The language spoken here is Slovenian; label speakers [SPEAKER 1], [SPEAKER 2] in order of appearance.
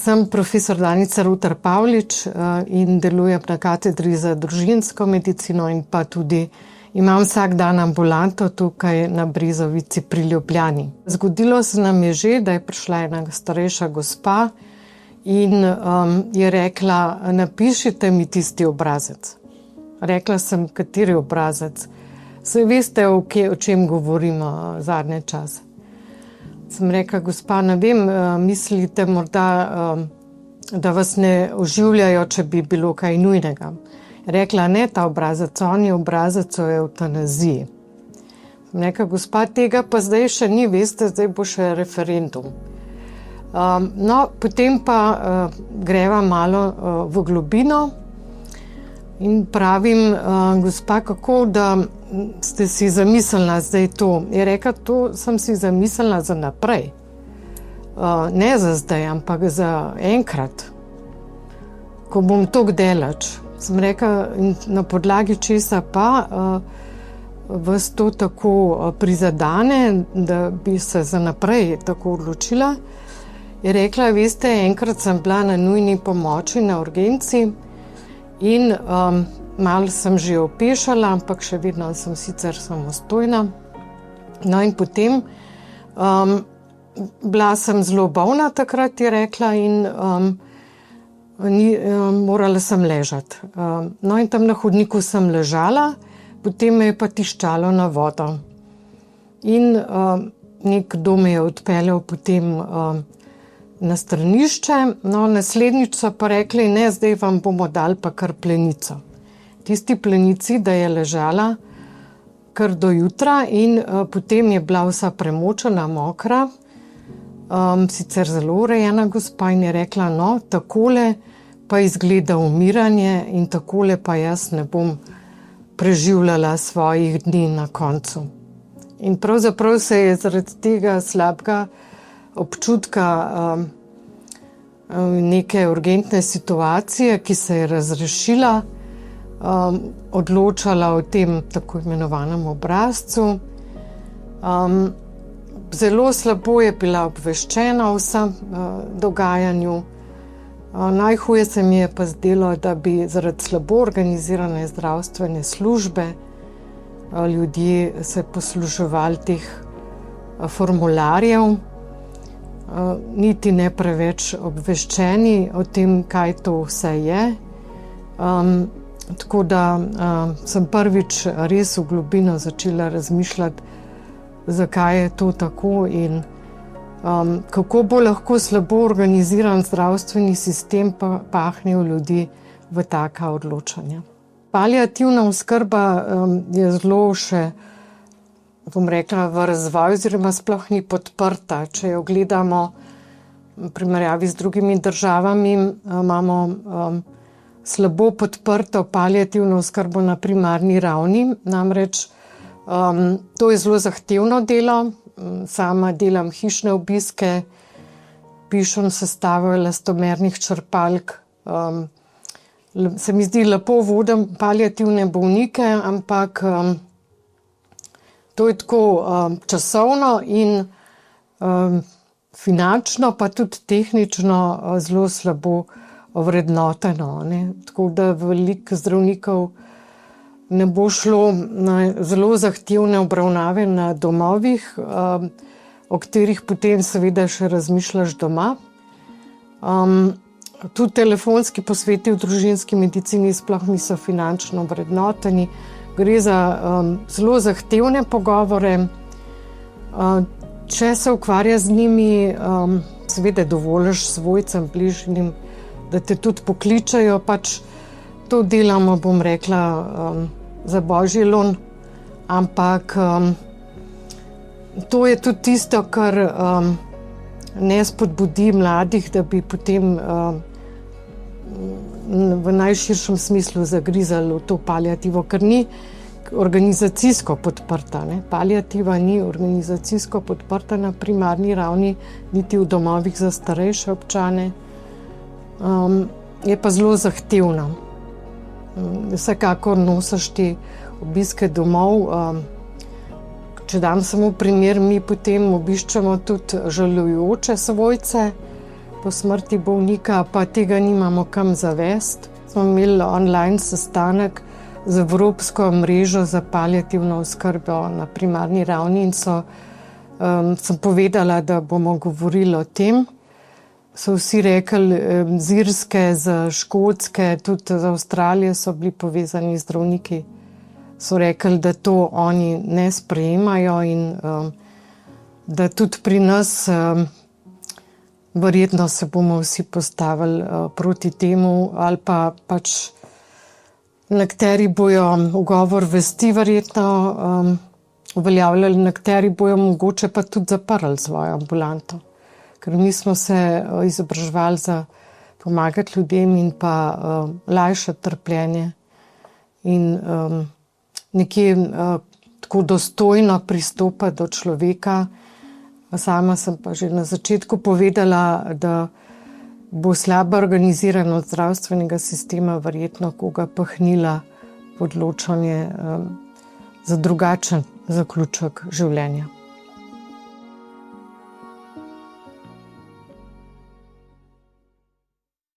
[SPEAKER 1] Sem profesor Danica Rutar Pavlič in delujem na katedri za družinsko medicino in pa tudi imam vsak dan ambulanto tukaj na Brezovici pri Ljubljani. Zgodilo se nam je že, da je prišla ena starejša gospa in je rekla, napišite mi tisti obrazec. Rekla sem, kateri obrazec? Saj veste, o čem govorimo zadnje čase. Sem rekla, gospa, ne vem, mislite morda, da vas ne oživljajo, če bi bilo kaj nujnega. Rekla, ne ta obrazec, on je obrazec o evtanaziji. Sem rekla, gospa, tega pa zdaj še ni, veste, zdaj bo še referendum. No, potem pa greva malo v globino in pravim, gospa, kako da ste si zamislila zdaj to? Je rekla, to sem si zamislila za naprej. Ne za zdaj, ampak za enkrat, ko bom toliko delač. Sem rekla, na podlagi česa pa vas to tako prizadene, da bi se za naprej tako odločila. Je rekla, veste, enkrat sem bila na nujni pomoči na urgenci in malo sem že opešala, ampak še vedno sem sicer samostojna. No in potem bila sem zelo bolna takrat, je rekla, in morala sem ležati. No in tam na hodniku sem ležala, potem me je pa tiščalo na vodo. In nekdo me je odpeljal potem na stranišče, no naslednjič so pa rekli, ne, zdaj vam bomo dali pa kar plenico. Tisti plenici, da je ležala kar do jutra in potem je bila vsa premočena, mokra, sicer zelo urejena gospa in je rekla, no, takole pa izgleda umiranje in takole pa jaz ne bom preživljala svojih dni na koncu. In pravzaprav se je zaradi tega slabega občutka neke urgentne situacije, ki se je razrešila, odločala o tem tako imenovanem obrazcu. Zelo slabo je bila obveščena o vsem dogajanju. Najhuje se mi je pa zdelo, da bi zaradi slabo organizirane zdravstvene službe ljudje se posluževali teh formularjev, niti ne preveč obveščeni o tem, kaj to vse je. Tako da sem prvič res v globino začela razmišljati, zakaj je to tako in kako bo lahko slabo organiziran zdravstveni sistem pahnil ljudi v taka odločanja. Paliativna oskrba je zelo še, bom rekla, v razvoju oziroma sploh ni podprta. Če jo gledamo v primerjavi z drugimi državami, imamo slabo podprto paliativno oskrbo na primarni ravni, namreč to je zelo zahtevno delo. Sama delam hišne obiske, pišem sestavo elastomernih črpalk. Se mi zdi lepo vodim paliativne bolnike, ampak to je tako časovno in finančno, pa tudi tehnično zelo slabo ovrednoteno. Tako da veliko zdravnikov ne bo šlo na zelo zahtevne obravnave na domovih, o katerih potem seveda še razmišljaš doma. Tudi telefonski posveti v družinski medicini sploh niso finančno ovrednoteni. Gre za zelo zahtevne pogovore. Če se ukvarja z njimi, seveda dovoliš svojcem, bližnjim, da te tudi pokličajo, pač to delamo, bom rekla, za božji lon, ampak to je tudi tisto, kar ne spodbudi mladih, da bi potem v najširšem smislu zagrizali v to paliativo, ker ni organizacijsko podprta. Paliativa ni organizacijsko podprta na primarni ravni, niti v domovih za starejše občane. Je pa zelo zahtevna. Vsekakor nosiš te obiske domov. Če dam samo primer, mi potem obiščemo tudi žalujoče svojce, po smrti bolnika, pa tega nimamo kam zavesti. Smo imeli online sestanek z Evropsko mrežo za paliativno oskrbo na primarni ravni in sem povedala, da bomo govorili o tem. So vsi rekli, z Irske, z Škotske, tudi z Avstralije so bili povezani zdravniki. So rekli, da to oni ne sprejemajo in da tudi pri nas verjetno se bomo vsi postavili proti temu ali pa pač nekateri bojo ugovor vesti verjetno uveljavljali, nekateri bojo mogoče pa tudi zaprli svojo ambulanto. Ker mi smo se izobraževali za pomagati ljudem in pa lajšati trpljenje in nekje tako dostojno pristopati do človeka. Sama sem pa že na začetku povedala, da bo slaba organiziranost zdravstvenega sistema verjetno koga pahnila v odločanje za drugačen zaključek življenja.